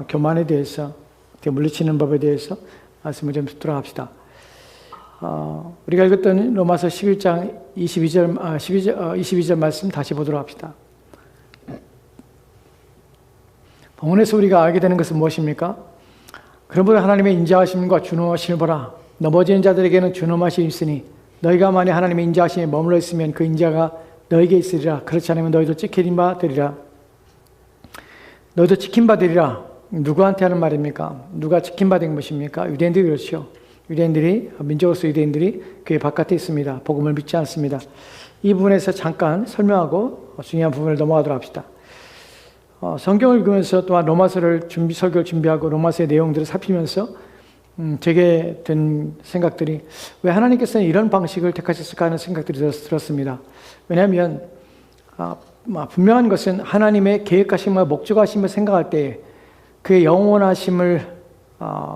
교만에 대해서, 물리치는 법에 대해서 말씀을 좀 듣도록 합시다. 우리가 읽었던 로마서 11장 22절 말씀 다시 보도록 합시다. 본문에서 우리가 알게 되는 것은 무엇입니까? 그러므로 하나님의 인자하심과 준엄하심을 보라. 넘어지는 자들에게는 준엄하심이 있으니 너희가 만일 하나님의 인자하심에 머물러 있으면 그 인자가 너희에게 있으리라. 그렇지 않으면 너희도 찍힌 바 되리라. 너희도 찍힌 바 되리라. 누구한테 하는 말입니까? 누가 찍힌 바 된 것입니까? 유대인들이 그렇죠. 유대인들이, 민족으로서 유대인들이 교회 바깥에 있습니다. 복음을 믿지 않습니다. 이 부분에서 잠깐 설명하고 중요한 부분을 넘어가도록 합시다. 성경을 읽으면서 또한 로마서를 설교를 준비하고 로마서의 내용들을 살피면서 제게 든 생각들이 왜 하나님께서는 이런 방식을 택하셨을까 하는 생각들이 들었습니다. 왜냐하면 분명한 것은 하나님의 계획하심과 목적하심을 생각할 때에 그의 영원하심을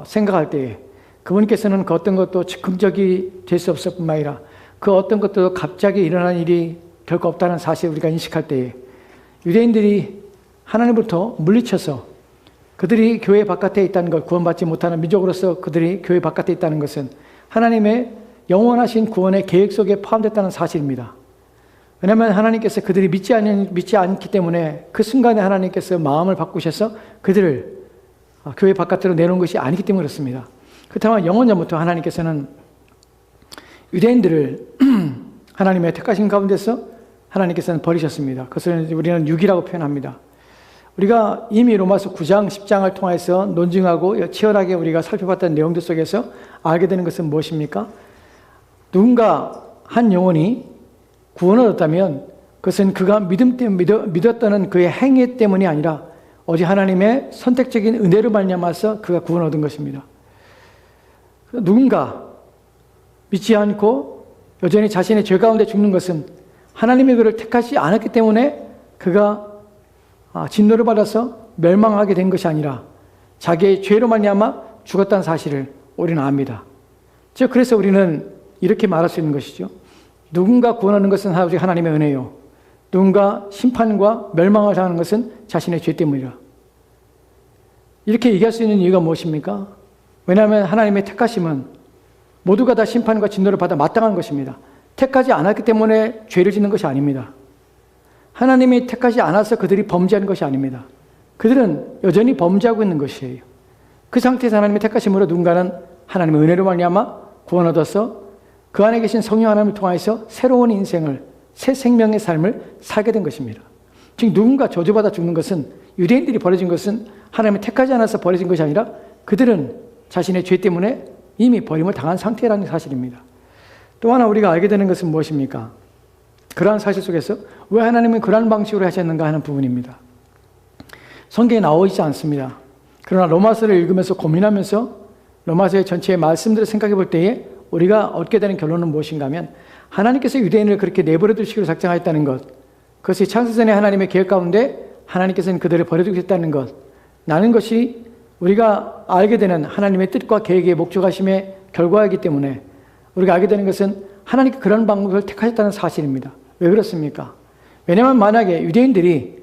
생각할 때에 그분께서는 그 어떤 것도 즉흥적이 될 수 없을 뿐만 아니라 그 어떤 것도 갑자기 일어난 일이 결코 없다는 사실을 우리가 인식할 때에 유대인들이 하나님부터 물리쳐서 그들이 교회 바깥에 있다는 것, 구원받지 못하는 민족으로서 그들이 교회 바깥에 있다는 것은 하나님의 영원하신 구원의 계획 속에 포함됐다는 사실입니다. 왜냐하면 하나님께서 그들이 믿지 않기 때문에 그 순간에 하나님께서 마음을 바꾸셔서 그들을 교회 바깥으로 내놓은 것이 아니기 때문에 그렇습니다. 그렇다면 영원전부터 하나님께서는 유대인들을 하나님의 택하신 가운데서 하나님께서는 버리셨습니다. 그것을 우리는 유기라고 표현합니다. 우리가 이미 로마서 9장, 10장을 통해서 논증하고 치열하게 우리가 살펴봤던 내용들 속에서 알게 되는 것은 무엇입니까? 누군가 한 영혼이 구원을 얻었다면 그것은 그가 믿었다는 그의 행위 때문이 아니라 오직 하나님의 선택적인 은혜로 말미암아서 그가 구원을 얻은 것입니다. 누군가 믿지 않고 여전히 자신의 죄 가운데 죽는 것은 하나님이 그를 택하지 않았기 때문에 그가 진노를 받아서 멸망하게 된 것이 아니라 자기의 죄로 말미암아 죽었다는 사실을 우리는 압니다. 즉 그래서 우리는 이렇게 말할 수 있는 것이죠. 누군가 구원하는 것은 오직 하나님의 은혜요. 누군가 심판과 멸망을 당하는 것은 자신의 죄 때문이라. 이렇게 얘기할 수 있는 이유가 무엇입니까? 왜냐하면 하나님의 택하심은 모두가 다 심판과 진노를 받아 마땅한 것입니다. 택하지 않았기 때문에 죄를 짓는 것이 아닙니다. 하나님이 택하지 않아서 그들이 범죄한 것이 아닙니다. 그들은 여전히 범죄하고 있는 것이에요. 그 상태에서 하나님의 택하심으로 누군가는 하나님의 은혜로 말미암아 구원 얻어서 그 안에 계신 성령 하나님을 통해서 새로운 인생을, 새 생명의 삶을 살게 된 것입니다. 즉 누군가 저주받아 죽는 것은, 유대인들이 벌어진 것은 하나님이 택하지 않아서 벌어진 것이 아니라 그들은 자신의 죄 때문에 이미 버림을 당한 상태라는 사실입니다. 또 하나 우리가 알게 되는 것은 무엇입니까? 그러한 사실 속에서 왜 하나님은 그러한 방식으로 하셨는가 하는 부분입니다. 성경에 나와 있지 않습니다. 그러나 로마서를 읽으면서 고민하면서 로마서의 전체의 말씀들을 생각해 볼 때에 우리가 얻게 되는 결론은 무엇인가 하면 하나님께서 유대인을 그렇게 내버려 두시기로 작정하였다는 것, 그것이 창세전에 하나님의 계획 가운데 하나님께서는 그들을 버려두겠다는 것, 라는 것이 우리가 알게 되는 하나님의 뜻과 계획의 목적하심의 결과이기 때문에 우리가 알게 되는 것은 하나님께 그런 방법을 택하셨다는 사실입니다. 왜 그렇습니까? 왜냐하면 만약에 유대인들이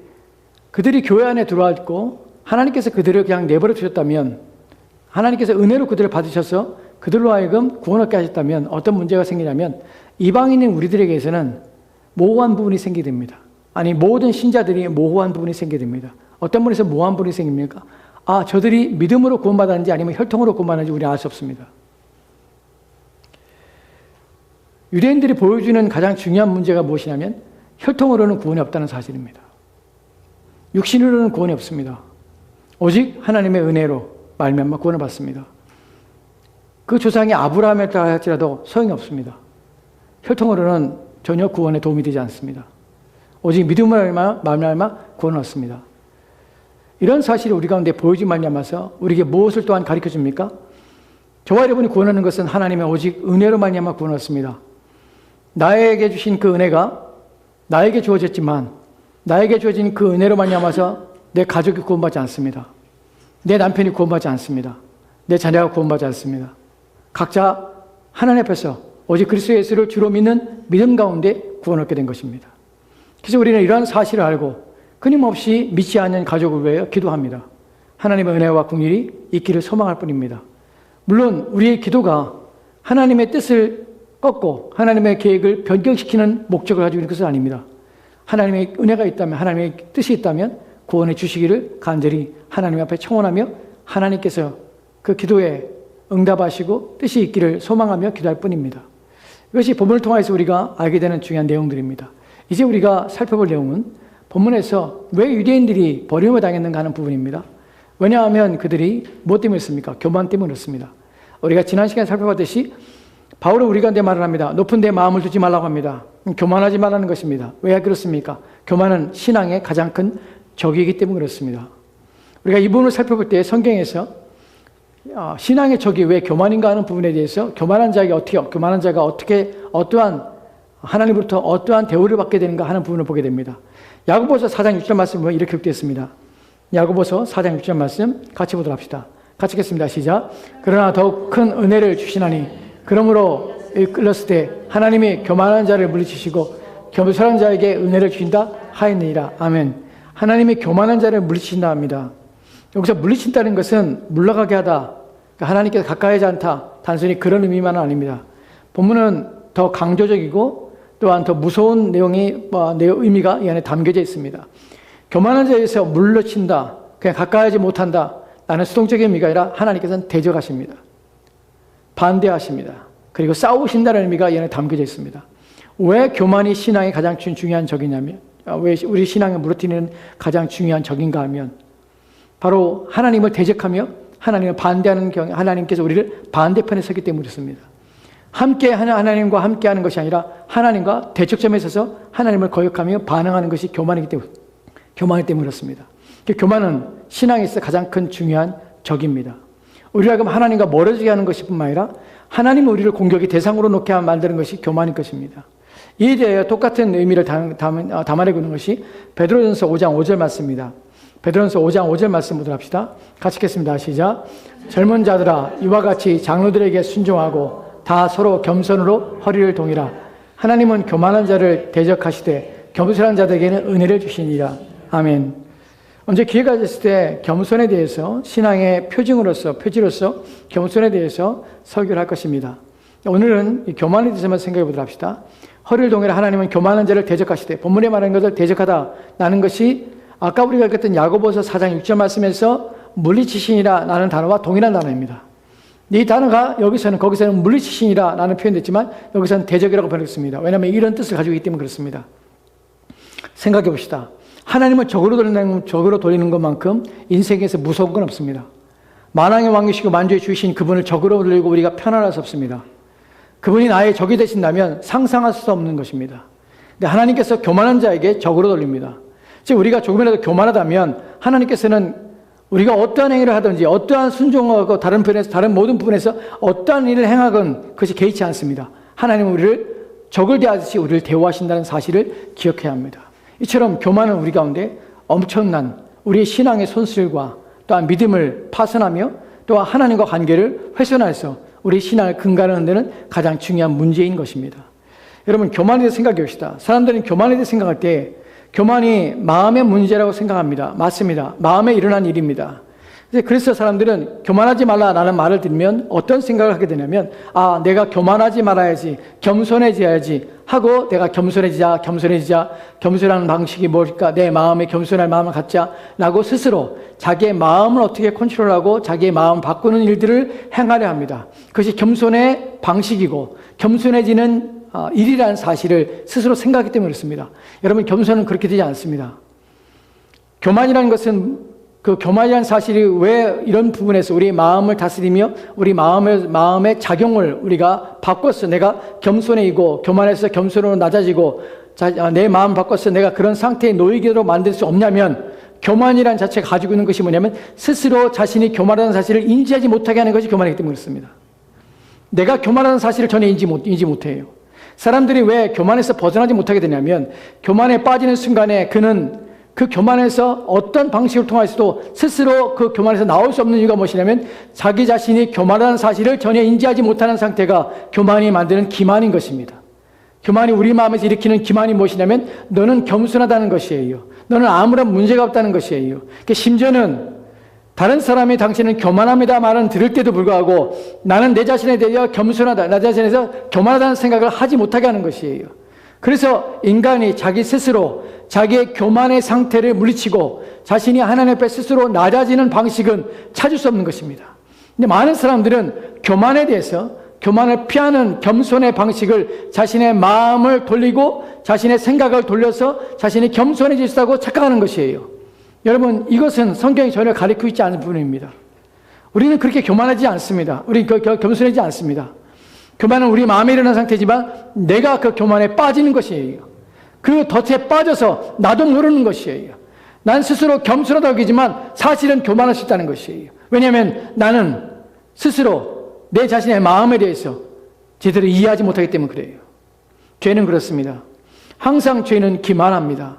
그들이 교회 안에 들어왔고 하나님께서 그들을 그냥 내버려 두셨다면, 하나님께서 은혜로 그들을 받으셔서 그들로 하여금 구원 얻게 하셨다면 어떤 문제가 생기냐면 이방인인 우리들에게서는 모호한 부분이 생기게 됩니다. 아니 모든 신자들이 모호한 부분이 생기게 됩니다. 어떤 분에서 모호한 부분이 생깁니까? 저들이 믿음으로 구원받았는지 아니면 혈통으로 구원받았는지 우리는 알 수 없습니다. 유대인들이 보여주는 가장 중요한 문제가 무엇이냐면 혈통으로는 구원이 없다는 사실입니다. 육신으로는 구원이 없습니다. 오직 하나님의 은혜로 말미암아 구원을 받습니다. 그 조상이 아브라함이었다 할지라도 소용이 없습니다. 혈통으로는 전혀 구원에 도움이 되지 않습니다. 오직 믿음을 말미암아 구원을 얻습니다. 이런 사실이 우리 가운데 보이지 말미암아서 우리에게 무엇을 또한 가르쳐 줍니까? 저와 여러분이 구원하는 것은 하나님의 오직 은혜로 말미암아 구원을 얻습니다. 나에게 주신 그 은혜가 나에게 주어졌지만 나에게 주어진 그 은혜로 말미암아서 내 가족이 구원받지 않습니다. 내 남편이 구원받지 않습니다. 내 자녀가 구원받지 않습니다. 각자 하나님 앞에서 오직 그리스도 예수를 주로 믿는 믿음 가운데 구원을 얻게 된 것입니다. 그래서 우리는 이러한 사실을 알고 끊임없이 믿지 않는 가족을 위하여 기도합니다. 하나님의 은혜와 긍휼이 있기를 소망할 뿐입니다. 물론 우리의 기도가 하나님의 뜻을 꺾고 하나님의 계획을 변경시키는 목적을 가지고 있는 것은 아닙니다. 하나님의 은혜가 있다면, 하나님의 뜻이 있다면 구원해 주시기를 간절히 하나님 앞에 청원하며 하나님께서 그 기도에 응답하시고 뜻이 있기를 소망하며 기도할 뿐입니다. 이것이 본문을 통해서 우리가 알게 되는 중요한 내용들입니다. 이제 우리가 살펴볼 내용은 본문에서 왜 유대인들이 버림을 당했는가 하는 부분입니다. 왜냐하면 그들이 무엇 때문에 했습니까? 교만 때문에 그렇습니다. 우리가 지난 시간에 살펴봤듯이 바울은 우리가 내 말을 합니다. 높은 데 마음을 두지 말라고 합니다. 교만하지 말라는 것입니다. 왜 그렇습니까? 교만은 신앙의 가장 큰 적이기 때문에 그렇습니다. 우리가 이 부분을 살펴볼 때 성경에서 신앙의 적이 왜 교만인가 하는 부분에 대해서 교만한 자가 어떻게 어떠한 하나님으로부터 어떠한 대우를 받게 되는가 하는 부분을 보게 됩니다. 야고보서 4장 6절 말씀 보면 이렇게 기록되어 있습니다. 야고보서 4장 6절 말씀 같이 보도록 합시다. 같이 읽겠습니다. 시작. 그러나 더욱 큰 은혜를 주시나니 그러므로 일렀을 때 하나님이 교만한 자를 물리치시고 겸손한 자에게 은혜를 주신다 하였느니라. 아멘. 하나님이 교만한 자를 물리친다 합니다. 여기서 물리친다는 것은 물러가게 하다, 그러니까 하나님께서 가까이 하지 않다, 단순히 그런 의미만은 아닙니다. 본문은 더 강조적이고 또한 더 무서운 의미가 이 안에 담겨져 있습니다. 교만한 자에서 물러친다, 그냥 가까이 하지 못한다 라는 수동적인 의미가 아니라 하나님께서는 대적하십니다. 반대하십니다. 그리고 싸우신다는 의미가 이 안에 담겨져 있습니다. 왜 교만이 신앙의 가장 중요한 적이냐면, 왜 우리 신앙을 무너뜨리는 가장 중요한 적인가 하면 바로 하나님을 대적하며 하나님을 반대하는 경우, 하나님께서 우리를 반대편에 서기 때문에 그렇습니다. 함께 하나님과 함께하는 것이 아니라 하나님과 대척점에 서서 하나님을 거역하며 반응하는 것이 교만이기 때문에 그렇습니다. 교만은 신앙에 있어 가장 큰 중요한 적입니다. 우리가 하나님과 멀어지게 하는 것이 뿐만 아니라 하나님은 우리를 공격의 대상으로 놓게 만드는 것이 교만인 것입니다. 이에 대해 똑같은 의미를 담아내고 있는 것이 베드로전서 5장 5절 말씀입니다. 베드로전서 5장 5절 말씀 보도록 합시다. 같이 읽겠습니다. 시작. 젊은 자들아 이와 같이 장로들에게 순종하고 다 서로 겸손으로 허리를 동이라. 하나님은 교만한 자를 대적하시되 겸손한 자들에게는 은혜를 주시니라. 아멘. 언제 기회가 됐을 때 겸손에 대해서 신앙의 표지로서 겸손에 대해서 설교를 할 것입니다. 오늘은 이 교만에 대해서만 생각해 보도록 합시다. 허리를 동이라. 하나님은 교만한 자를 대적하시되, 본문에 말하는 것을 대적하다라는 것이 아까 우리가 읽었던 야고보서 4장 6절 말씀에서 물리치시니라 라는 단어와 동일한 단어입니다. 이 단어가 거기서는 물리치시니라 라는 표현됐지만 여기서는 대적이라고 번역했습니다. 왜냐하면 이런 뜻을 가지고 있기 때문에 그렇습니다. 생각해 봅시다. 하나님을 적으로 돌리는 것만큼 인생에서 무서운 건 없습니다. 만왕의 왕이시고 만주의 주이신 그분을 적으로 돌리고 우리가 편안할 수 없습니다. 그분이 나의 적이 되신다면 상상할 수 없는 것입니다. 근데 하나님께서 교만한 자에게 적으로 돌립니다. 즉 우리가 조금이라도 교만하다면 하나님께서는 우리가 어떠한 행위를 하든지 어떠한 순종하고 다른 모든 부분에서 어떠한 일을 행하건 그것이 개의치 않습니다. 하나님은 우리를 적을 대하듯이 우리를 대우하신다는 사실을 기억해야 합니다. 이처럼 교만은 우리 가운데 엄청난 우리의 신앙의 손실과 또한 믿음을 파손하며 또한 하나님과 관계를 훼손해서 우리 신앙을 근간을 흔드는 가장 중요한 문제인 것입니다. 여러분, 교만에 대해서 생각해 봅시다. 사람들은 교만에 대해서 생각할 때 교만이 마음의 문제라고 생각합니다. 맞습니다. 마음에 일어난 일입니다. 그래서 사람들은 교만하지 말라라는 말을 들으면 어떤 생각을 하게 되냐면, 내가 교만하지 말아야지, 겸손해져야지 하고 내가 겸손해지자, 겸손하는 방식이 뭘까? 내 마음에 겸손할 마음을 갖자라고 스스로 자기의 마음을 어떻게 컨트롤하고 자기의 마음을 바꾸는 일들을 행하려 합니다. 그것이 겸손의 방식이고 겸손해지는 일이라는 사실을 스스로 생각하기 때문에 그렇습니다. 여러분, 겸손은 그렇게 되지 않습니다. 교만이라는 것은 그 교만이라는 사실이 왜 이런 부분에서 우리 마음을 다스리며 우리 마음의 작용을 우리가 바꿔서 내가 겸손해지고 교만해서 겸손으로 낮아지고 내 마음 바꿔서 내가 그런 상태에 놓이게로 만들 수 없냐면, 교만이라는 자체가 가지고 있는 것이 뭐냐면 스스로 자신이 교만하다는 사실을 인지하지 못하게 하는 것이 교만이기 때문에 그렇습니다. 내가 교만하다는 사실을 전혀 인지 못해요. 사람들이 왜 교만에서 벗어나지 못하게 되냐면, 교만에 빠지는 순간에 그는 그 교만에서 어떤 방식을 통해서도 스스로 그 교만에서 나올 수 없는 이유가 무엇이냐면 자기 자신이 교만하다는 사실을 전혀 인지하지 못하는 상태가 교만이 만드는 기만인 것입니다. 교만이 우리 마음에서 일으키는 기만이 무엇이냐면 너는 겸손하다는 것이에요. 너는 아무런 문제가 없다는 것이에요. 심지어는 다른 사람이 당신은 교만합니다 말은 들을 때도 불구하고 나는 내 자신에 대하여 겸손하다, 나 자신에서 교만하다는 생각을 하지 못하게 하는 것이에요. 그래서 인간이 자기 스스로 자기의 교만의 상태를 물리치고 자신이 하나님 앞에 스스로 낮아지는 방식은 찾을 수 없는 것입니다. 근데 많은 사람들은 교만에 대해서 교만을 피하는 겸손의 방식을 자신의 마음을 돌리고 자신의 생각을 돌려서 자신이 겸손해질 수 있다고 착각하는 것이에요. 여러분, 이것은 성경이 전혀 가르치고 있지 않은 부분입니다. 우리는 그렇게 교만하지 않습니다. 우리는 겸손하지 않습니다. 교만은 우리 마음에 일어난 상태지만 내가 그 교만에 빠지는 것이에요. 그 덫에 빠져서 나도 모르는 것이에요. 난 스스로 겸손하다고 여기지만 사실은 교만할 수 있다는 것이에요. 왜냐하면 나는 스스로 내 자신의 마음에 대해서 제대로 이해하지 못하기 때문에 그래요. 죄는 그렇습니다. 항상 죄는 기만합니다.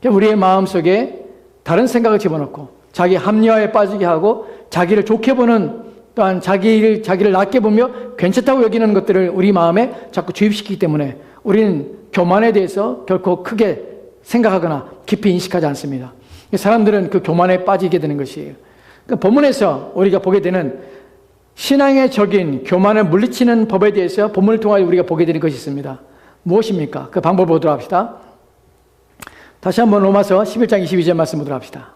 우리의 마음속에 다른 생각을 집어넣고 자기 합리화에 빠지게 하고 자기를 좋게 보는, 또한 자기를 낮게 보며 괜찮다고 여기는 것들을 우리 마음에 자꾸 주입시키기 때문에 우리는 교만에 대해서 결코 크게 생각하거나 깊이 인식하지 않습니다. 사람들은 그 교만에 빠지게 되는 것이에요. 그러니까 본문에서 우리가 보게 되는 신앙의 적인 교만을 물리치는 법에 대해서 본문을 통하여 우리가 보게 되는 것이 있습니다. 무엇입니까? 그 방법을 보도록 합시다. 다시 한번 로마서 11장 22절 말씀 보도록 합시다.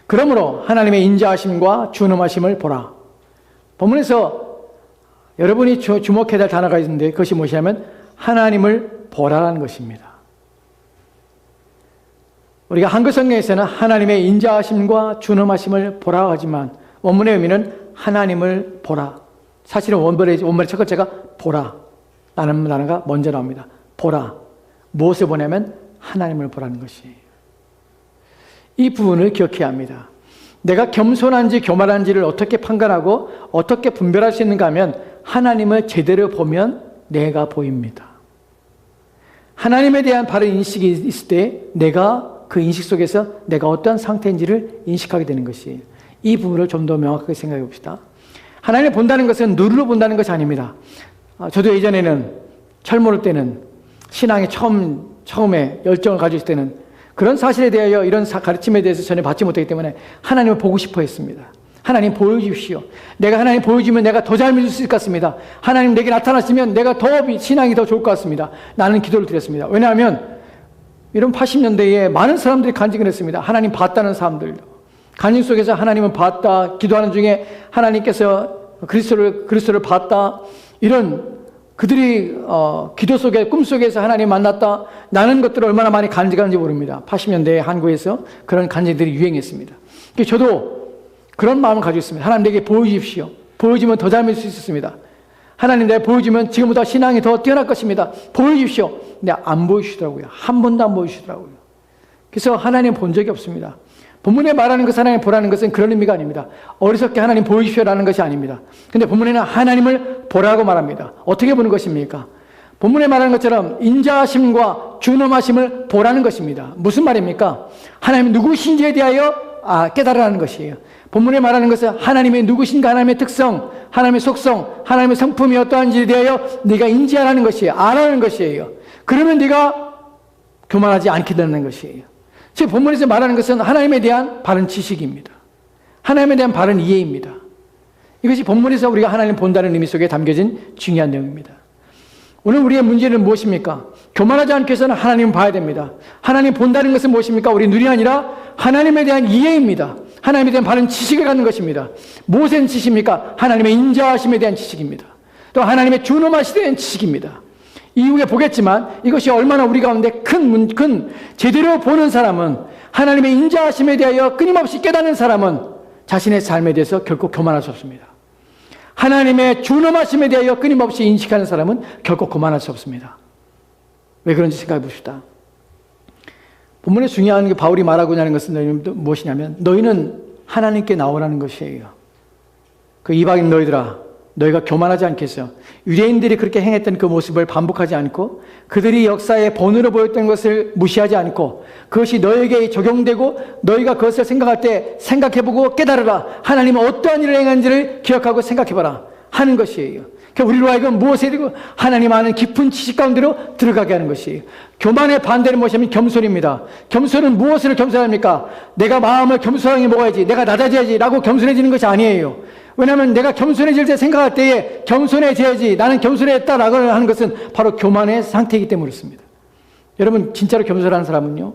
그러므로 하나님의 인자하심과 준엄하심을 보라. 본문에서 여러분이 주목해야 될 단어가 있는데 그것이 무엇이냐면 하나님을 보라라는 것입니다. 우리가 한글 성경에서는 하나님의 인자하심과 준엄하심을 보라 하지만 원문의 의미는 하나님을 보라. 사실은 원문의 첫 글자가 보라라는 단어가 먼저 나옵니다. 보라. 무엇을 보냐면 하나님을 보라는 것이에요. 이 부분을 기억해야 합니다. 내가 겸손한지 교만한지를 어떻게 판단하고 어떻게 분별할 수 있는가 하면 하나님을 제대로 보면 내가 보입니다. 하나님에 대한 바른 인식이 있을 때 내가 그 인식 속에서 내가 어떠한 상태인지를 인식하게 되는 것이에요. 이 부분을 좀 더 명확하게 생각해 봅시다. 하나님을 본다는 것은 눈으로 본다는 것이 아닙니다. 저도 예전에는 철모를 때는 신앙에 처음에 열정을 가질 때는 그런 사실에 대하여 이런 가르침에 대해서 전혀 받지 못하기 때문에 하나님을 보고 싶어 했습니다. 하나님 보여주십시오. 내가 하나님 보여주면 내가 더 잘 믿을 수 있을 것 같습니다. 하나님 내게 나타나시면 내가 더 신앙이 더 좋을 것 같습니다. 나는 기도를 드렸습니다. 왜냐하면 이런 80년대에 많은 사람들이 간증을 했습니다. 하나님 봤다는 사람들도. 간증 속에서 하나님은 봤다. 기도하는 중에 하나님께서 그리스도를 봤다. 이런 그들이 기도 속에 꿈속에서 하나님 만났다. 나는 것들을 얼마나 많이 간증하는지 모릅니다. 80년대에 한국에서 그런 간증들이 유행했습니다. 저도 그런 마음을 가지고 있습니다. 하나님 내게 보여주십시오. 보여주면 더 잘 믿을 수 있습니다. 하나님 내가 보여주면 지금보다 신앙이 더 뛰어날 것입니다. 보여주십시오. 근데 안 보여주시더라고요. 한 번도 안 보여주시더라고요. 그래서 하나님 본 적이 없습니다. 본문에 말하는 것 하나님 보라는 것은 그런 의미가 아닙니다. 어리석게 하나님 보여주십시오라는 것이 아닙니다. 근데 본문에는 하나님을 보라고 말합니다. 어떻게 보는 것입니까? 본문에 말하는 것처럼 인자하심과 준엄하심을 보라는 것입니다. 무슨 말입니까? 하나님이 누구신지에 대하여 깨달으라는 것이에요. 본문에 말하는 것은 하나님의 누구신가, 하나님의 특성, 하나님의 속성, 하나님의 성품이 어떠한지에 대하여 네가 인지하라는 것이에요. 알아라는 것이에요. 그러면 네가 교만하지 않게 되는 것이에요. 즉 본문에서 말하는 것은 하나님에 대한 바른 지식입니다. 하나님에 대한 바른 이해입니다. 이것이 본문에서 우리가 하나님 본다는 의미 속에 담겨진 중요한 내용입니다. 오늘 우리의 문제는 무엇입니까? 교만하지 않기 위해서는 하나님을 봐야 됩니다. 하나님 본다는 것은 무엇입니까? 우리 눈이 아니라 하나님에 대한 이해입니다. 하나님에 대한 바른 지식을 갖는 것입니다. 무엇에 대한 지식입니까? 하나님의 인자하심에 대한 지식입니다. 또 하나님의 준엄하심에 대한 지식입니다. 이후에 보겠지만 이것이 얼마나 우리 가운데 큰 제대로 보는 사람은, 하나님의 인자하심에 대하여 끊임없이 깨닫는 사람은 자신의 삶에 대해서 결코 교만할 수 없습니다. 하나님의 준엄하심에 대하여 끊임없이 인식하는 사람은 결코 교만할 수 없습니다. 왜 그런지 생각해 봅시다. 본문에 중요한 게 바울이 말하고자 하는 것은 무엇이냐면 너희는 하나님께 나오라는 것이에요. 그 이방인 너희들아, 너희가 교만하지 않겠어. 유대인들이 그렇게 행했던 그 모습을 반복하지 않고 그들이 역사의 본으로 보였던 것을 무시하지 않고 그것이 너에게 적용되고 너희가 그것을 생각할 때 생각해보고 깨달으라. 하나님은 어떠한 일을 행한지를 기억하고 생각해봐라 하는 것이에요. 그러니까 우리로 하여금 무엇에 되고 하나님 아는 깊은 지식 가운데로 들어가게 하는 것이에요. 교만의 반대는 무엇이냐면 겸손입니다. 겸손은 무엇을 겸손합니까? 내가 마음을 겸손하게 먹어야지, 내가 낮아져야지 라고 겸손해지는 것이 아니에요. 왜냐하면 내가 겸손해질 때 생각할 때에 겸손해져야지, 나는 겸손했다라고 하는 것은 바로 교만의 상태이기 때문에 그렇습니다. 여러분, 진짜로 겸손한 사람은요,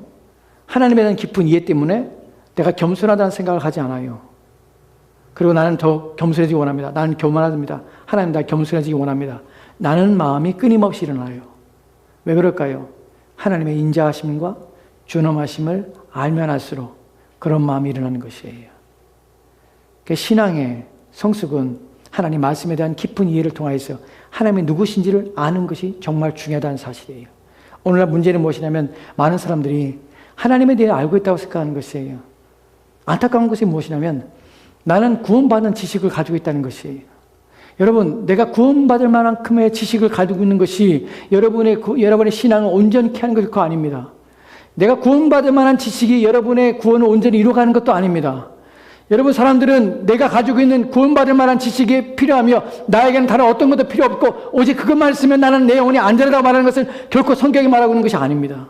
하나님에 대한 깊은 이해 때문에 내가 겸손하다는 생각을 하지 않아요. 그리고 나는 더 겸손해지기 원합니다. 나는 교만합니다. 하나님, 나 겸손해지기 원합니다. 나는 마음이 끊임없이 일어나요. 왜 그럴까요? 하나님의 인자하심과 준엄하심을 알면 알수록 그런 마음이 일어나는 것이에요. 신앙의 성숙은 하나님 말씀에 대한 깊은 이해를 통하여서 하나님이 누구신지를 아는 것이 정말 중요하다는 사실이에요. 오늘날 문제는 무엇이냐면 많은 사람들이 하나님에 대해 알고 있다고 생각하는 것이에요. 안타까운 것이 무엇이냐면 나는 구원받은 지식을 가지고 있다는 것이에요. 여러분, 내가 구원받을 만큼의 지식을 가지고 있는 것이 여러분의 신앙을 온전케 하는 것이 아닙니다. 내가 구원받을 만한 지식이 여러분의 구원을 온전히 이루어가는 것도 아닙니다. 여러분, 사람들은 내가 가지고 있는 구원받을 만한 지식이 필요하며 나에게는 다른 어떤 것도 필요 없고 오직 그것만 있으면 나는 내 영혼이 안전하다고 말하는 것을 결코 성경이 말하고 있는 것이 아닙니다.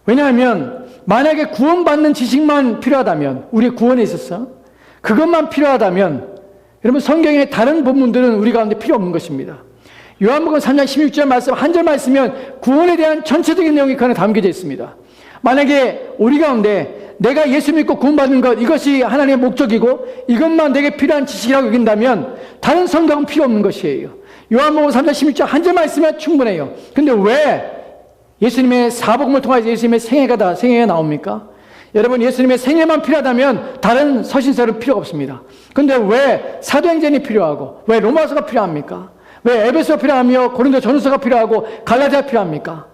왜냐하면 만약에 구원받는 지식만 필요하다면, 우리의 구원에 있어서 그것만 필요하다면 여러분, 성경의 다른 본문들은 우리 가운데 필요 없는 것입니다. 요한복음 3장 16절 말씀 한 절만 있으면 구원에 대한 전체적인 내용이 그 안에 담겨져 있습니다. 만약에 우리 가운데 내가 예수 믿고 구원받는 것, 이것이 하나님의 목적이고 이것만 내게 필요한 지식이라고 여긴다면 다른 성경은 필요 없는 것이에요. 요한복음 3장 16절 한 절만 있으면 충분해요. 근데 왜 예수님의 사복음을 통해서 예수님의 생애가 나옵니까? 여러분, 예수님의 생애만 필요하다면 다른 서신서는 필요가 없습니다. 근데 왜 사도행전이 필요하고 왜 로마서가 필요합니까? 왜 에베소가 필요하며 고린도 전후서가 필요하고 갈라디아가 필요합니까?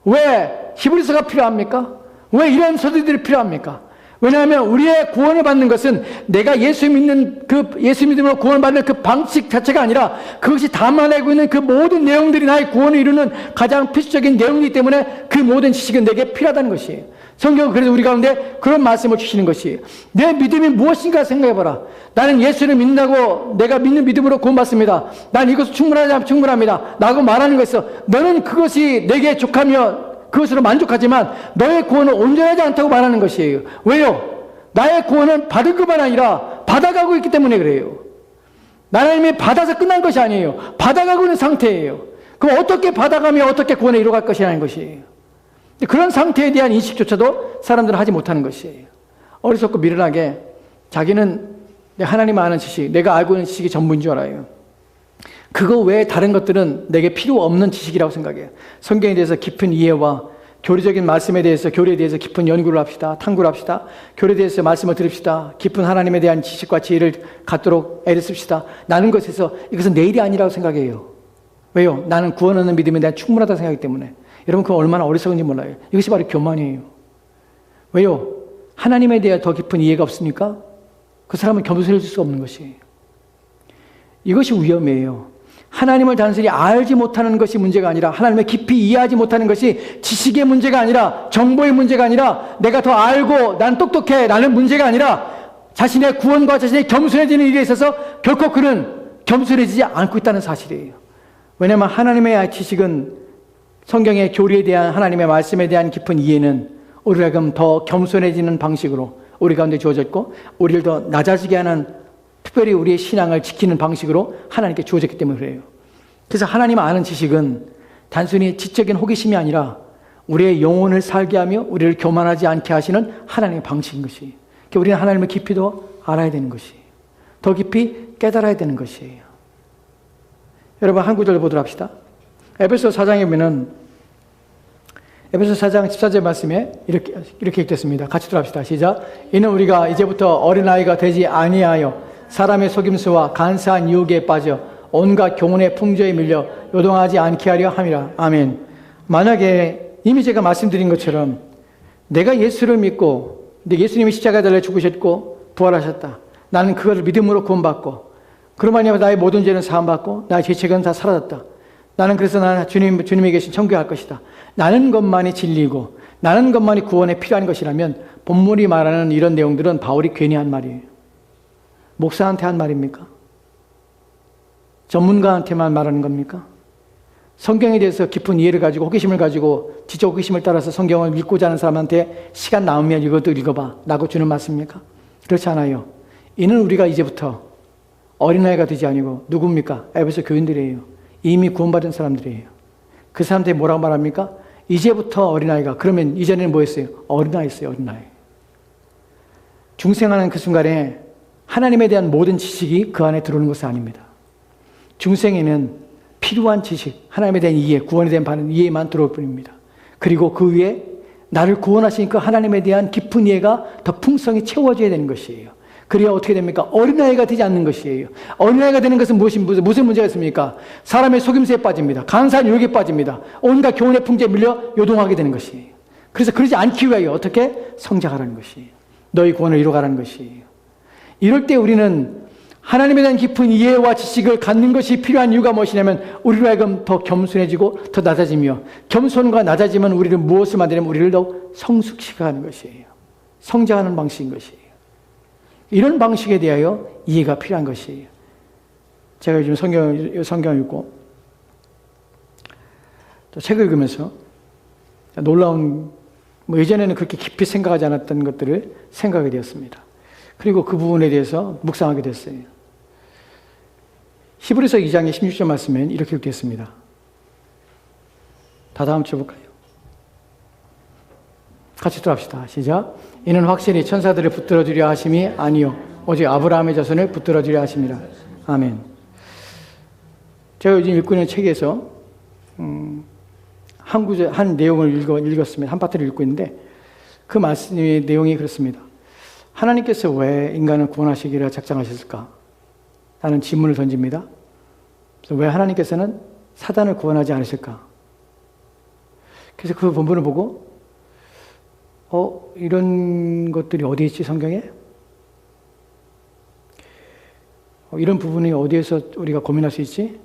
왜 히브리서가 필요합니까? 왜 이런 서들이 필요합니까? 왜냐하면 우리의 구원을 받는 것은 내가 예수 믿음으로 구원받는 그 방식 자체가 아니라 그것이 담아내고 있는 그 모든 내용들이 나의 구원을 이루는 가장 필수적인 내용이기 때문에 그 모든 지식은 내게 필요하다는 것이에요. 성경은 그래서 우리 가운데 그런 말씀을 주시는 것이에요. 내 믿음이 무엇인가 생각해봐라. 나는 예수를 믿는다고 내가 믿는 믿음으로 구원받습니다. 난 이것으로 충분합니다. 라고 말하는 것에서 너는 그것이 내게 족하며 그것으로 만족하지만 너의 구원은 온전하지 않다고 말하는 것이에요. 왜요? 나의 구원은 받을 것만 아니라 받아가고 있기 때문에 그래요. 나는 이미 받아서 끝난 것이 아니에요. 받아가고 있는 상태예요. 그럼 어떻게 받아가며 어떻게 구원에 이루어갈 것이라는 것이에요. 그런 상태에 대한 인식조차도 사람들은 하지 못하는 것이에요. 어리석고 미련하게 자기는 하나님 아는 지식, 내가 알고 있는 지식이 전부인 줄 알아요. 그거 외에 다른 것들은 내게 필요 없는 지식이라고 생각해요. 성경에 대해서 깊은 이해와 교리적인 말씀에 대해서, 교리에 대해서 깊은 연구를 합시다. 탐구를 합시다. 교리에 대해서 말씀을 들읍시다. 깊은 하나님에 대한 지식과 지혜를 갖도록 애를 씁시다. 나는 것에서 이것은 내 일이 아니라고 생각해요. 왜요? 나는 구원 얻는 믿음에 대한 충분하다고 생각하기 때문에. 여러분, 그거 얼마나 어리석은지 몰라요. 이것이 바로 교만이에요. 왜요? 하나님에 대해 더 깊은 이해가 없으니까 그 사람은 겸손해질 수 없는 것이에요. 이것이 위험이에요. 하나님을 단순히 알지 못하는 것이 문제가 아니라, 하나님을 깊이 이해하지 못하는 것이 지식의 문제가 아니라, 정보의 문제가 아니라, 내가 더 알고 난 똑똑해 라는 문제가 아니라, 자신의 구원과 자신의 겸손해지는 일에 있어서 결코 그는 겸손해지지 않고 있다는 사실이에요. 왜냐하면 하나님의 지식은, 성경의 교리에 대한, 하나님의 말씀에 대한 깊은 이해는 우리가 그럼 더 겸손해지는 방식으로 우리 가운데 주어졌고, 우리를 더 낮아지게 하는, 특별히 우리의 신앙을 지키는 방식으로 하나님께 주어졌기 때문에 그래요. 그래서 하나님 아는 지식은 단순히 지적인 호기심이 아니라 우리의 영혼을 살게 하며 우리를 교만하지 않게 하시는 하나님의 방식인 것이에요. 그러니까 우리는 하나님을 깊이 더 알아야 되는 것이에요. 더 깊이 깨달아야 되는 것이에요. 여러분, 한 구절 보도록 합시다. 에베소 4장에 보면은, 에베소 4장 14절 말씀에 이렇게 읽겠습니다. 같이 들어갑시다. 시작. 이는 우리가 이제부터 어린아이가 되지 아니하여 사람의 속임수와 간사한 유혹에 빠져 온갖 교훈의 풍조에 밀려 요동하지 않게 하려 함이라. 아멘. 만약에 이미 제가 말씀드린 것처럼 내가 예수를 믿고, 근데 예수님이 십자가에 달려 죽으셨고 부활하셨다. 나는 그것을 믿음으로 구원받고, 그러면 나의 모든 죄는 사함받고 나의 죄책은 다 사라졌다. 나는 그래서 나는 주님이 계신 천국에 갈 것이다. 나는 것만이 진리고 나는 것만이 구원에 필요한 것이라면 본문이 말하는 이런 내용들은 바울이 괜히 한 말이에요. 목사한테 한 말입니까? 전문가한테만 말하는 겁니까? 성경에 대해서 깊은 이해를 가지고 호기심을 가지고 지적 호기심을 따라서 성경을 읽고자 하는 사람한테 시간 남으면 이것도 읽어봐 라고 주는 말씀입니까? 그렇지 않아요. 이는 우리가 이제부터 어린아이가 되지 아니고 누굽니까? 에베소 교인들이에요. 이미 구원받은 사람들이에요. 그 사람들이 뭐라고 말합니까? 이제부터 어린아이가. 그러면 이전에는 뭐였어요? 어린아이였어요. 어린아이. 중생하는 그 순간에 하나님에 대한 모든 지식이 그 안에 들어오는 것은 아닙니다. 중생에는 필요한 지식, 하나님에 대한 이해, 구원에 대한 이해만 들어올 뿐입니다. 그리고 그 위에 나를 구원하시니까 하나님에 대한 깊은 이해가 더 풍성히 채워져야 되는 것이에요. 그래야 어떻게 됩니까? 어린아이가 되지 않는 것이에요. 어린아이가 되는 것은 무슨 문제가 있습니까? 사람의 속임수에 빠집니다. 간사한 유혹에 빠집니다. 온갖 교훈의 풍제에 밀려 요동하게 되는 것이에요. 그래서 그러지 않기 위하여 어떻게? 성장하라는 것이에요. 너희 구원을 이루어가라는 것이에요. 이럴 때 우리는 하나님에 대한 깊은 이해와 지식을 갖는 것이 필요한 이유가 무엇이냐면 우리로 하여금 더 겸손해지고 더 낮아지며, 겸손과 낮아지면 우리를 무엇을 만드냐면 우리를 더욱 성숙시켜가는 것이에요. 성장하는 방식인 것이에요. 이런 방식에 대하여 이해가 필요한 것이에요. 제가 요즘 성경을 읽고 또 책을 읽으면서 놀라운, 예전에는 그렇게 깊이 생각하지 않았던 것들을 생각하게 되었습니다. 그리고 그 부분에 대해서 묵상하게 됐어요. 히브리서 2장의 16절 말씀엔 이렇게 기록되었습니다. 다 다음 주 볼까요? 같이 또 합시다. 시작. 이는 확실히 천사들을 붙들어주려 하심이 아니요 오직 아브라함의 자손을 붙들어주려 하심이라. 아멘. 제가 요즘 읽고 있는 책에서 한 내용을 읽었습니다. 한 파트를 읽고 있는데 그 말씀의 내용이 그렇습니다. 하나님께서 왜 인간을 구원하시기를 작정하셨을까? 라는 질문을 던집니다. 그래서 왜 하나님께서는 사단을 구원하지 않으실까? 그래서 그 본문을 보고 이런 것들이 어디 있지 성경에? 이런 부분이 어디에서 우리가 고민할 수 있지?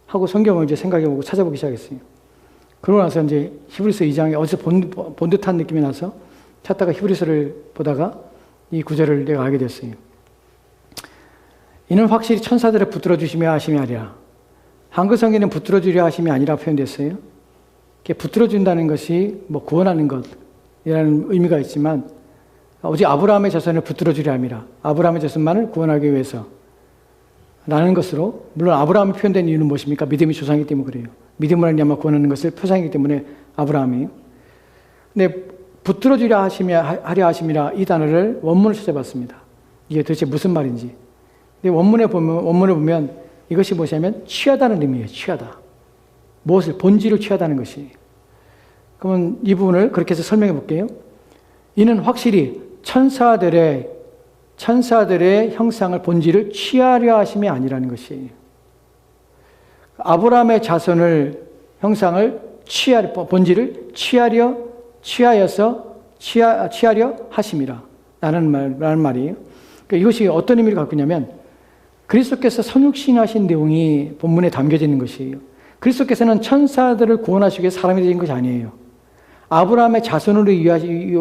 하고 성경을 이제 생각해보고 찾아보기 시작했어요. 그러고 나서 이제 히브리서 2장에 어디서 본 듯한 느낌이 나서 찾다가 히브리서를 보다가 이 구절을 내가 알게 됐어요. 이는 확실히 천사들을 붙들어 주시며 하심이 아니라, 한글 성경에는 붙들어 주려 하심이 아니라 표현됐어요. 붙들어 준다는 것이 구원하는 것이라는 의미가 있지만 오직 아브라함의 자손을 붙들어 주려 함이라. 아브라함의 자손만을 구원하기 위해서 라는 것으로, 물론 아브라함이 표현된 이유는 무엇입니까? 믿음이 조상이기 때문에 그래요. 믿음으로 말미암아 구원하는 것을 표상이기 때문에 아브라함이에요. 근데 붙들어 주려 하려 하심이라 이 단어를 원문을 찾아봤습니다. 이게 도대체 무슨 말인지. 근데 원문을 보면 이것이 무엇이냐면 취하다는 의미예요. 취하다. 무엇을? 본질을 취하다는 것이. 그러면 이 부분을 그렇게 해서 설명해 볼게요. 이는 확실히 천사들의 형상을, 본질을 취하려 하심이 아니라는 것이에요. 아브라함의 자손을, 형상을 본질을 취하려 하심이라 라는 말이에요. 그러니까 이것이 어떤 의미를 갖고 있냐면 그리스도께서 성육신하신 내용이 본문에 담겨져 있는 것이에요. 그리스도께서는 천사들을 구원하시기 위해 사람이 되신 것이 아니에요. 아브라함의 자손으로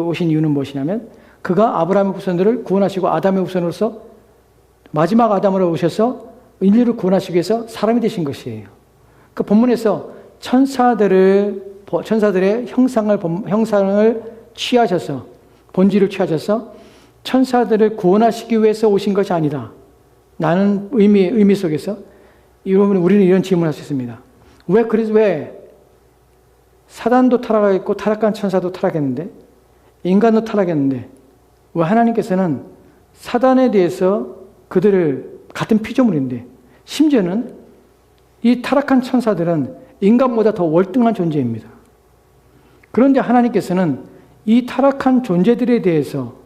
오신 이유는 무엇이냐면 그가 아브라함의 후손들을 구원하시고 아담의 후손으로서 마지막 아담으로 오셔서 인류를 구원하시기 위해서 사람이 되신 것이에요. 그 본문에서 천사들의 형상을 취하셔서, 본질을 취하셔서 천사들을 구원하시기 위해서 오신 것이 아니다. 라는 의미 속에서 여러분, 우리는 이런 질문을 할 수 있습니다. 왜 사단도 타락했고 타락한 천사도 타락했는데 인간도 타락했는데 왜 하나님께서는 사단에 대해서 그들을 같은 피조물인데 심지어는 이 타락한 천사들은 인간보다 더 월등한 존재입니다. 그런데 하나님께서는 이 타락한 존재들에 대해서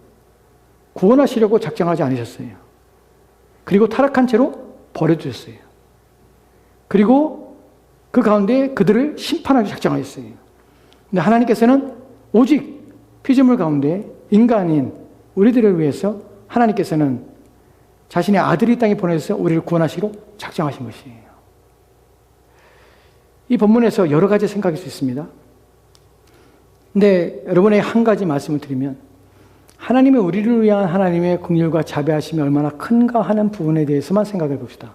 구원하시려고 작정하지 않으셨어요. 그리고 타락한 채로 버려두셨어요. 그리고 그 가운데 그들을 심판하기 작정하셨어요. 근데 하나님께서는 오직 피조물 가운데 인간인 우리들을 위해서 하나님께서는 자신의 아들이 땅에 보내서 우리를 구원하시기로 작정하신 것이에요. 이 본문에서 여러 가지 생각할 수 있습니다. 근데 여러분에게 한 가지 말씀을 드리면 하나님이 우리를 위한 하나님의 긍휼과 자비하심이 얼마나 큰가 하는 부분에 대해서만 생각해 봅시다.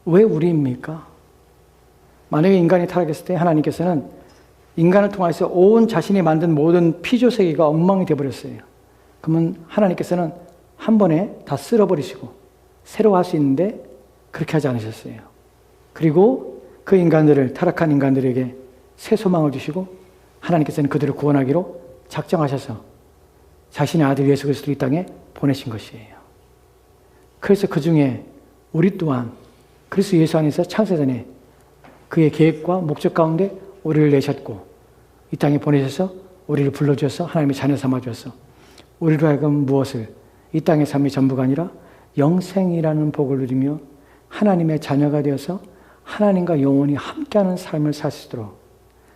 왜 우리입니까? 만약에 인간이 타락했을 때 하나님께서는 인간을 통해서 온 자신이 만든 모든 피조세계가 엉망이 되어버렸어요. 그러면 하나님께서는 한 번에 다 쓸어버리시고 새로 할 수 있는데 그렇게 하지 않으셨어요. 그리고 그 인간들을, 타락한 인간들에게 새 소망을 주시고 하나님께서는 그들을 구원하기로 작정하셔서 자신의 아들 예수 그리스도를 이 땅에 보내신 것이에요. 그래서 그 중에 우리 또한 그리스도 예수 안에서 창세전에 그의 계획과 목적 가운데 우리를 내셨고 이 땅에 보내셔서 우리를 불러주셔서 하나님의 자녀 삼아주셔서 우리로 하여금 무엇을 이 땅의 삶이 전부가 아니라 영생이라는 복을 누리며 하나님의 자녀가 되어서 하나님과 영원히 함께하는 삶을 살 수 있도록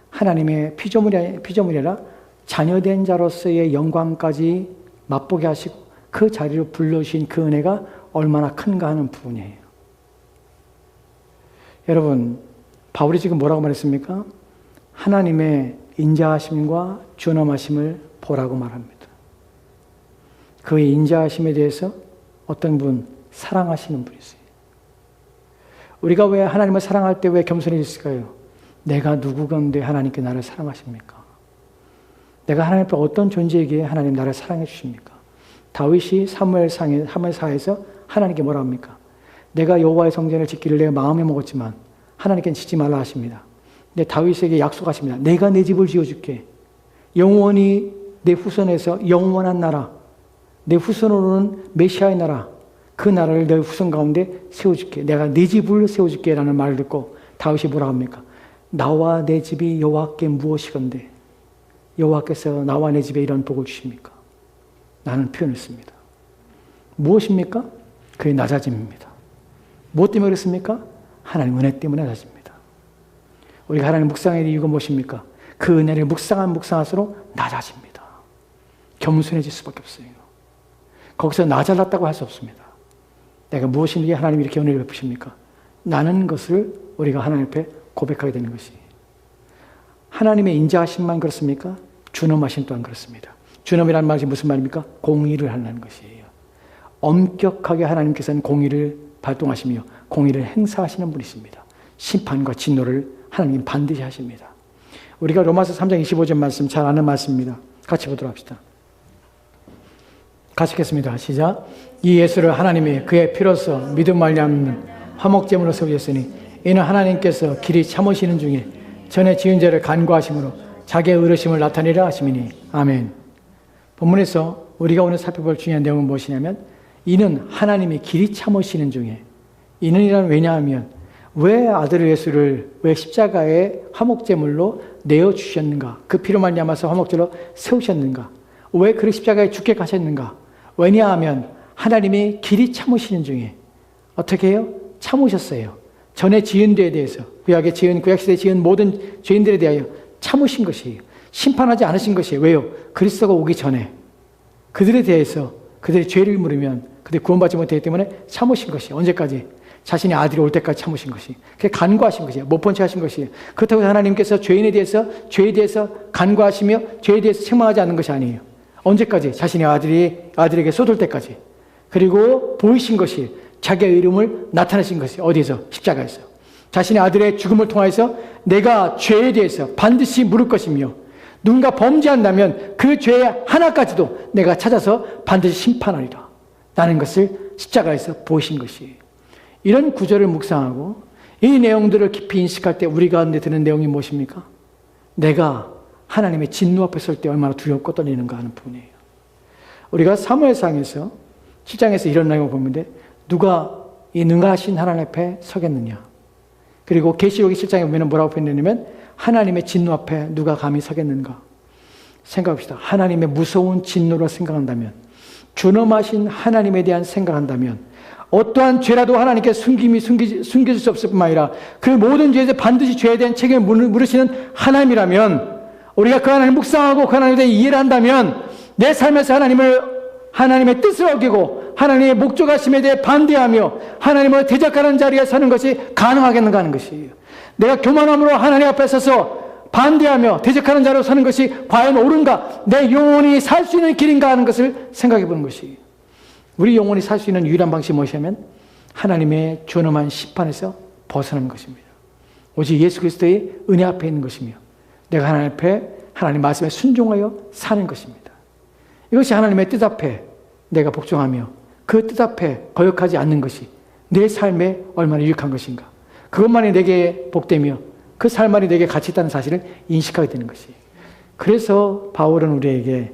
하나님의 피조물이 아니라 자녀된 자로서의 영광까지 맛보게 하시고 그 자리로 불러주신 그 은혜가 얼마나 큰가 하는 부분이에요. 여러분, 바울이 지금 뭐라고 말했습니까? 하나님의 인자하심과 존엄하심을 보라고 말합니다. 그의 인자하심에 대해서 어떤 분, 사랑하시는 분이세요. 우리가 왜 하나님을 사랑할 때 왜 겸손해졌을까요? 내가 누구건데 하나님께 나를 사랑하십니까? 내가 하나님 앞에 어떤 존재이기에 하나님 나를 사랑해 주십니까? 다윗이 사무엘사에서 하나님께 뭐라 합니까? 내가 여호와의 성전을 짓기를 내가 마음에 먹었지만 하나님께는 짓지 말라 하십니다. 근데 다윗에게 약속하십니다. 내가 내 집을 지어줄게. 영원히 내 후손에서 영원한 나라, 내 후손으로는 메시아의 나라, 그 나라를 내 후손 가운데 세워줄게. 내가 내 집을 세워줄게 라는 말을 듣고 다윗이 뭐라 합니까? 나와 내 집이 여호와께 무엇이건데 여호와께서 나와 내 집에 이런 복을 주십니까? 라는 표현을 씁니다. 무엇입니까? 그의 낮아짐입니다. 무엇 때문에 그렇습니까? 하나님 은혜 때문에 낮아집니다. 우리가 하나님 묵상의 이유가 무엇입니까? 그 은혜를 묵상할수록 낮아집니다. 겸손해질 수밖에 없어요. 거기서 나 잘났다고 할 수 없습니다. 내가 무엇인지 하나님이 이렇게 은혜를 베푸십니까? 나는 것을 우리가 하나님 앞에 고백하게 되는 것이 하나님의 인자하심만 그렇습니까? 준엄하심 또한 그렇습니다. 준엄이라는 말이 무슨 말입니까? 공의를 하는 것이에요. 엄격하게 하나님께서는 공의를 발동하시며 공의를 행사하시는 분이십니다. 심판과 진노를 하나님 반드시 하십니다. 우리가 로마서 3장 25절 말씀 잘 아는 말씀입니다. 같이 보도록 합시다. 같이 읽겠습니다. 시작. 이 예수를 하나님이 그의 피로써 믿음 말미암는 화목제물로 세우셨으니 이는 하나님께서 길이 참으시는 중에 전에 지은 죄를 간구하심으로 자기의 의로심을 나타내려 하심이니 아멘. 본문에서 우리가 오늘 살펴볼 중요한 내용은 무엇이냐면 이는 하나님이 길이 참으시는 중에 이는이란 왜냐하면 왜 아들 예수를 왜 십자가의 화목제물로 내어주셨는가? 그 피로 말미암아서 화목제로 세우셨는가? 왜 그 십자가에 죽게 가셨는가? 왜냐하면 하나님이 길이 참으시는 중에 어떻게 해요? 참으셨어요. 전에 지은 데에 대해서 구약시대에 지은 모든 죄인들에 대하여 참으신 것이에요. 심판하지 않으신 것이에요. 왜요? 그리스도가 오기 전에 그들에 대해서 그들의 죄를 물으면 그들이 구원받지 못했기 때문에 참으신 것이에요. 언제까지? 자신의 아들이 올 때까지 참으신 것이. 그게 간구하신 것이에요. 못 본 채 하신 것이에요. 그렇다고 하나님께서 죄에 대해서 간구하시며 죄에 대해서 책망하지 않는 것이 아니에요. 언제까지? 자신의 아들에게 쏟을 때까지. 그리고 보이신 것이 자기의 이름을 나타내신 것이 어디에서? 십자가에서. 자신의 아들의 죽음을 통해서 내가 죄에 대해서 반드시 물을 것이며 누군가 범죄한다면 그 죄 하나까지도 내가 찾아서 반드시 심판하리라. 라는 것을 십자가에서 보이신 것이에요. 이런 구절을 묵상하고 이 내용들을 깊이 인식할 때 우리 가운데 드는 내용이 무엇입니까? 내가 하나님의 진노 앞에 설 때 얼마나 두렵고 떨리는가 하는 부분이에요. 우리가 사무엘상에서 7장에서 이런 내용을 보는데 누가 이 능하신 하나님 앞에 서겠느냐. 그리고 계시록 7장에 보면 뭐라고 표현되냐면 하나님의 진노 앞에 누가 감히 서겠는가. 생각합시다. 하나님의 무서운 진노를 생각한다면 존엄하신 하나님에 대한 생각한다면 어떠한 죄라도 하나님께 숨겨질 수 없을 뿐만 아니라 그 모든 죄에서 반드시 죄에 대한 책임을 물으시는 하나님이라면 우리가 그 하나님을 묵상하고 그 하나님에 대해 이해를 한다면 내 삶에서 하나님의 뜻을 어기고 하나님의 목적하심에 대해 반대하며 하나님을 대적하는 자리에 서는 것이 가능하겠는가 하는 것이에요. 내가 교만함으로 하나님 앞에 서서 반대하며 대적하는 자리로 서는 것이 과연 옳은가? 내 영혼이 살 수 있는 길인가 하는 것을 생각해 보는 것이에요. 우리 영혼이 살 수 있는 유일한 방식이 무엇이냐면 하나님의 존엄한 심판에서 벗어나는 것입니다. 오직 예수 그리스도의 은혜 앞에 있는 것이며 내가 하나님 앞에 하나님 말씀에 순종하여 사는 것입니다. 이것이 하나님의 뜻 앞에 내가 복종하며 그 뜻 앞에 거역하지 않는 것이 내 삶에 얼마나 유익한 것인가. 그것만이 내게 복되며 그 삶만이 내게 가치 있다는 사실을 인식하게 되는 것이에요. 그래서 바울은 우리에게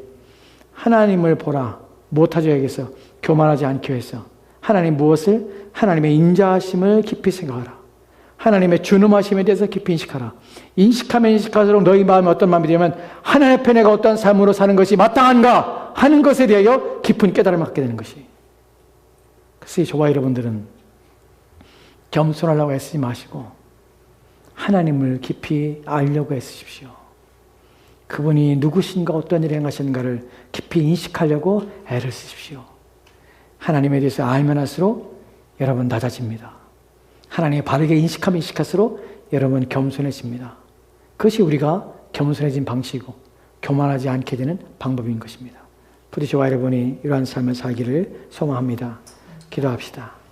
하나님을 보라 못하죠 여기서 교만하지 않기 위해서 하나님 무엇을? 하나님의 인자하심을 깊이 생각하라. 하나님의 준엄하심에 대해서 깊이 인식하라. 인식하면 인식할수록 너희 마음에 어떤 마음이 되면 하나님 앞에 내가 어떤 삶으로 사는 것이 마땅한가 하는 것에 대하여 깊은 깨달음을 갖게 되는 것이. 그래서 저와 여러분들은 겸손하려고 애쓰지 마시고 하나님을 깊이 알려고 애쓰십시오. 그분이 누구신가 어떤 일을 행하시는가를 깊이 인식하려고 애를 쓰십시오. 하나님에 대해서 알면 할수록 여러분 낮아집니다. 하나님을 바르게 인식하면 인식할수록 여러분 겸손해집니다. 그것이 우리가 겸손해진 방식이고 교만하지 않게 되는 방법인 것입니다. 부디 저와 여러분이 이러한 삶을 살기를 소망합니다. 기도합시다.